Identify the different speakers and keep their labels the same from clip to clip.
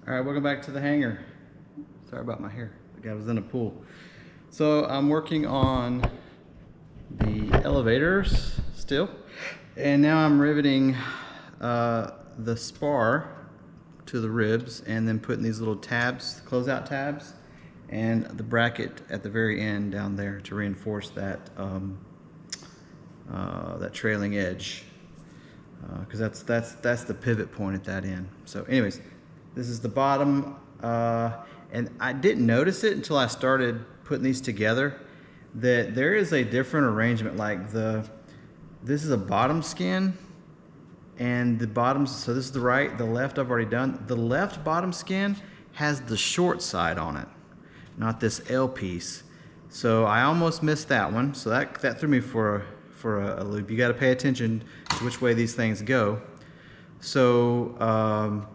Speaker 1: All right, welcome back to the hangar. Sorry about my hair. The guy was in a pool. So I'm working on the elevators still, and now I'm riveting the spar to the ribs, and then putting these little tabs, closeout tabs, and the bracket at the very end down there to reinforce that that trailing edge, because that's the pivot point at that end. So, anyways. This is the bottom, and I didn't notice it until I started putting these together, that there is a different arrangement. Like this is a bottom skin, and the bottoms, so this is the right, the left I've already done. The left bottom skin has the short side on it, not this L piece. So I almost missed that one. So that threw me for a loop. You got to pay attention to which way these things go. So,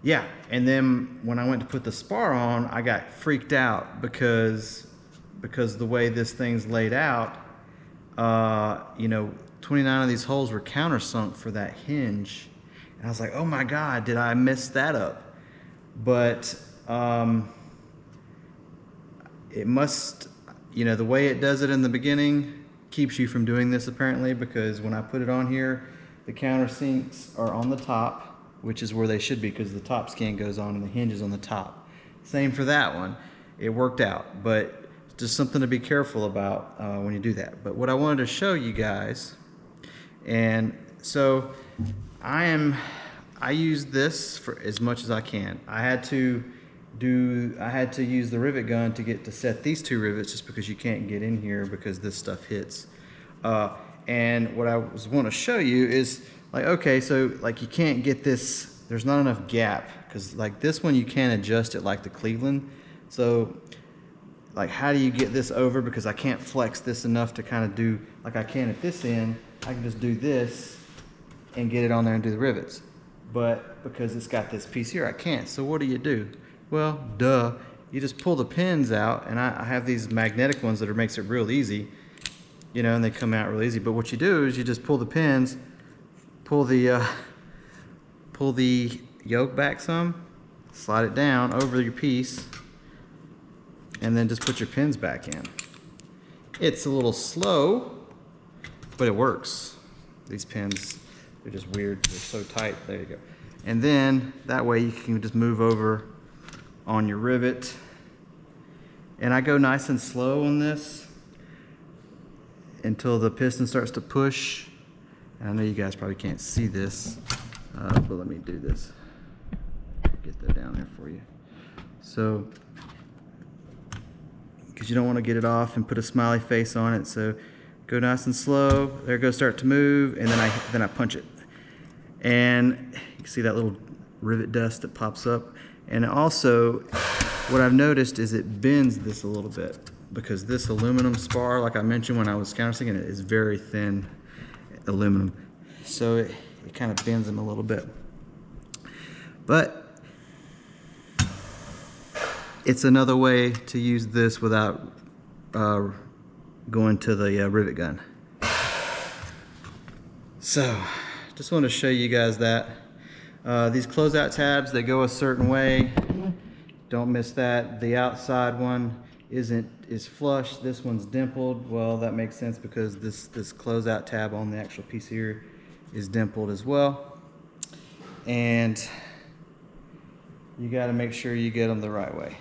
Speaker 1: yeah, and then when I went to put the spar on, I got freaked out because the way this thing's laid out, you know, 29 of these holes were countersunk for that hinge. And I was like, oh my God, did I mess that up? But it must, you know, the way it does it in the beginning keeps you from doing this apparently, because when I put it on here, the countersinks are on the top, which is where they should be, because the top skin goes on and the hinge is on the top. Same for that one. It worked out, but just something to be careful about when you do that. But what I wanted to show you guys, and so I use this for as much as I can. I had to use the rivet gun to set these two rivets, just because you can't get in here because this stuff hits. And what I want to show you is, like, okay, so like you can't get this, there's not enough gap, because like this one you can't adjust it like the Cleveland. So like, how do you get this over? Because I can't flex this enough to kind of do like I can at this end. I can just do this and get it on there and do the rivets. But because it's got this piece here, I can't. So what do? Well, duh, you just pull the pins out, and I have these magnetic ones that makes it real easy, you know, and they come out real easy. But what you do is you just pull the pins, pull the yoke back some, slide it down over your piece, and then just put your pins back in. It's a little slow, but it works. These pins, they're just weird. They're so tight. There you go. And then that way you can just move over on your rivet. And I go nice and slow on this until the piston starts to push. And I know you guys probably can't see this, but let me do this. Get that down there for you. So, because you don't want to get it off and put a smiley face on it. So go nice and slow. There it goes, start to move, and then I punch it. And you can see that little rivet dust that pops up. And also, what I've noticed is it bends this a little bit, because this aluminum spar, like I mentioned when I was countersinking it, is very thin aluminum. So it kind of bends them a little bit. But it's another way to use this without going to the rivet gun. So just want to show you guys that. These closeout tabs, they go a certain way. Don't miss that. The outside one is flush. This one's dimpled. Well, that makes sense because this closeout tab on the actual piece here is dimpled as well. And you got to make sure you get them the right way.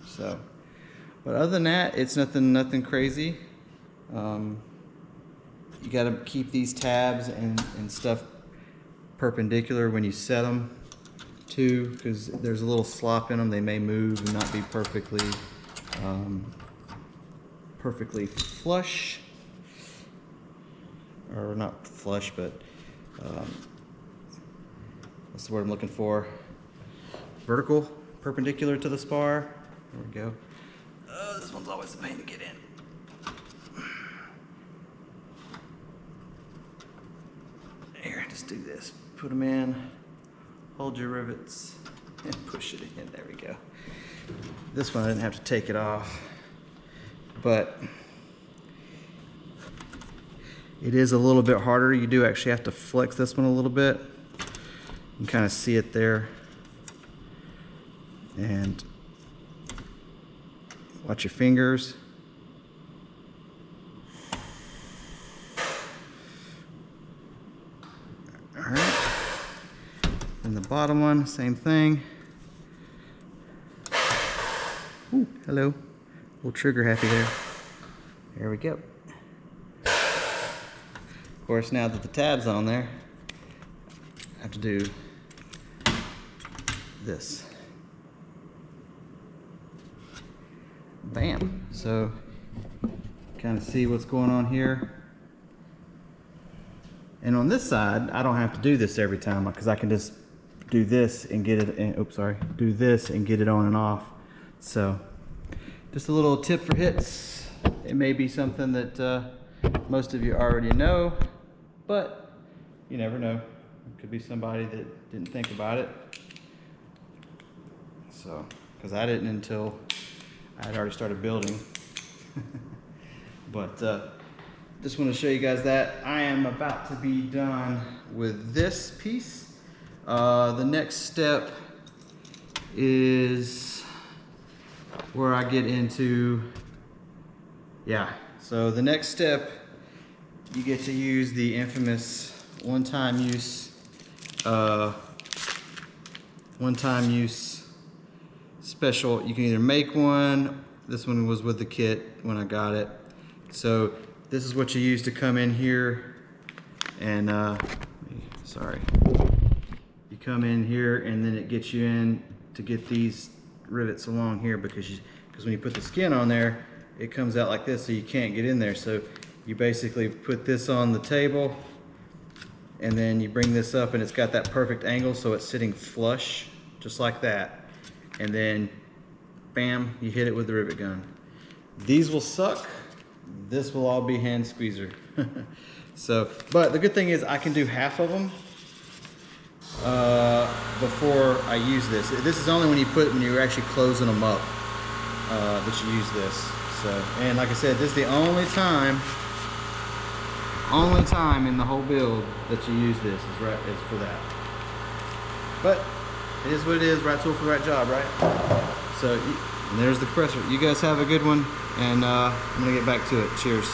Speaker 1: So, but other than that, it's nothing crazy. You got to keep these tabs and stuff perpendicular when you set them too, because there's a little slop in them. They may move and not be perfectly flush, or not flush, but what's the word I'm looking for? Vertical, perpendicular to the spar. There we go. This one's always a pain to get in. Here, just do this. Put them in, hold your rivets, and push it in. There we go. This one I didn't have to take it off, but it is a little bit harder. You do actually have to flex this one a little bit. You can kind of see it there. And watch your fingers. All right. And the bottom one, same thing. Ooh, hello. Little trigger happy there. There we go. Of course, now that the tab's on there, I have to do this. Bam. So, kind of see what's going on here. And on this side, I don't have to do this every time because I can just do this and get it, and, oops, sorry, do this and get it on and off. So, just a little tip for hits. It may be something that most of you already know, but you never know. It could be somebody that didn't think about it. So, because I didn't until I had already started building. But just want to show you guys that. I am about to be done with this piece. The next step is where I get into, yeah. So the next step, you get to use the infamous one-time use special. You can either make one. This one was with the kit when I got it. So this is what you use to come in here and sorry. You come in here and then it gets you in to get these rivets along here because when you put the skin on there, it comes out like this, so you can't get in there. So you basically put this on the table and then you bring this up and it's got that perfect angle so it's sitting flush just like that. And then bam, you hit it with the rivet gun. These will suck. This will all be hand squeezer. So, but the good thing is I can do half of them before I use this. This is only when you're actually closing them up that you use this. So, and like I said, this is the only time in the whole build that you use this is for that. But it is what it is. Right tool for the right job, right? So, and there's the compressor. You guys have a good one, and I'm gonna get back to it. Cheers.